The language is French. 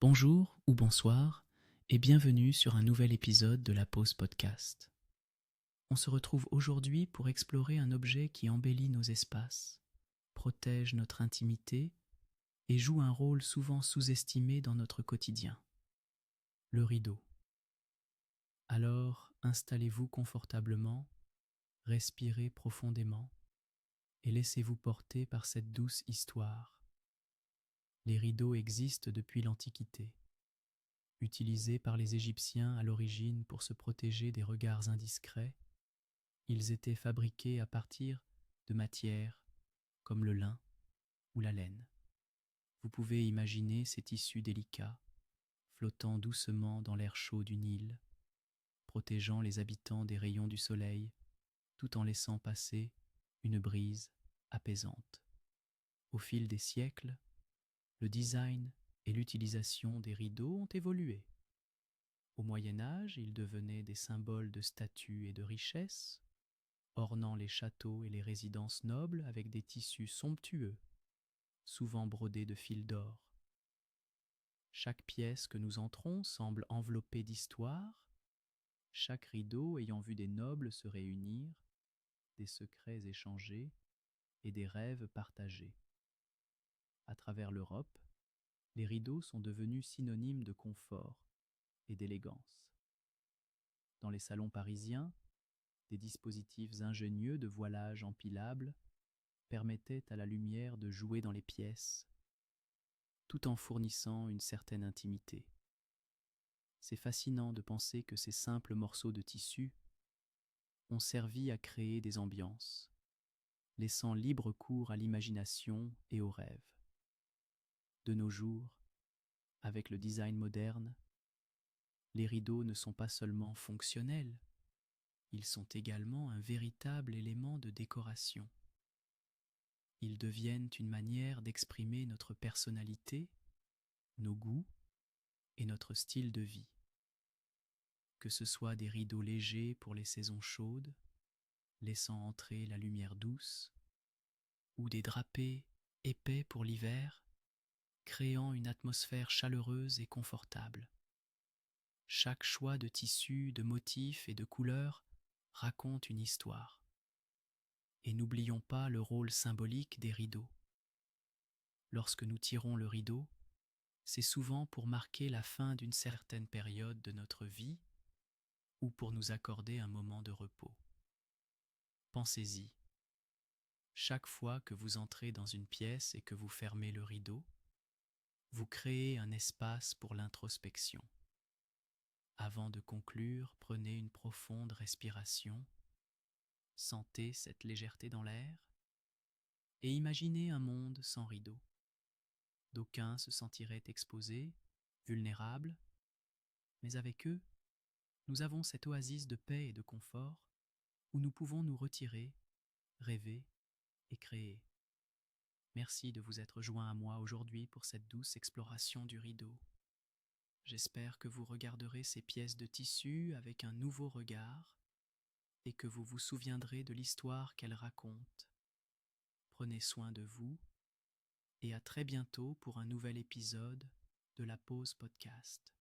Bonjour ou bonsoir et bienvenue sur un nouvel épisode de la Pause Podcast. On se retrouve aujourd'hui pour explorer un objet qui embellit nos espaces, protège notre intimité et joue un rôle souvent sous-estimé dans notre quotidien, le rideau. Alors installez-vous confortablement, respirez profondément et laissez-vous porter par cette douce histoire. Les rideaux existent depuis l'Antiquité. Utilisés par les Égyptiens à l'origine pour se protéger des regards indiscrets, ils étaient fabriqués à partir de matières comme le lin ou la laine. Vous pouvez imaginer ces tissus délicats, flottant doucement dans l'air chaud du Nil, protégeant les habitants des rayons du soleil, tout en laissant passer une brise apaisante. Au fil des siècles, le design et l'utilisation des rideaux ont évolué. Au Moyen Âge, ils devenaient des symboles de statut et de richesse, ornant les châteaux et les résidences nobles avec des tissus somptueux, souvent brodés de fils d'or. Chaque pièce que nous entrons semble enveloppée d'histoire, chaque rideau ayant vu des nobles se réunir, des secrets échangés et des rêves partagés. À travers l'Europe, les rideaux sont devenus synonymes de confort et d'élégance. Dans les salons parisiens, des dispositifs ingénieux de voilage empilable permettaient à la lumière de jouer dans les pièces, tout en fournissant une certaine intimité. C'est fascinant de penser que ces simples morceaux de tissu ont servi à créer des ambiances, laissant libre cours à l'imagination et aux rêves. De nos jours, avec le design moderne, les rideaux ne sont pas seulement fonctionnels, ils sont également un véritable élément de décoration. Ils deviennent une manière d'exprimer notre personnalité, nos goûts et notre style de vie. Que ce soit des rideaux légers pour les saisons chaudes, laissant entrer la lumière douce, ou des drapés épais pour l'hiver, créant une atmosphère chaleureuse et confortable. Chaque choix de tissu, de motifs et de couleurs raconte une histoire. Et n'oublions pas le rôle symbolique des rideaux. Lorsque nous tirons le rideau, c'est souvent pour marquer la fin d'une certaine période de notre vie ou pour nous accorder un moment de repos. Pensez-y. Chaque fois que vous entrez dans une pièce et que vous fermez le rideau, vous créez un espace pour l'introspection. Avant de conclure, prenez une profonde respiration, sentez cette légèreté dans l'air et imaginez un monde sans rideau. D'aucuns se sentiraient exposés, vulnérables, mais avec eux, nous avons cette oasis de paix et de confort où nous pouvons nous retirer, rêver et créer. Merci de vous être joint à moi aujourd'hui pour cette douce exploration du rideau. J'espère que vous regarderez ces pièces de tissu avec un nouveau regard et que vous vous souviendrez de l'histoire qu'elles racontent. Prenez soin de vous et à très bientôt pour un nouvel épisode de la Pause Podcast.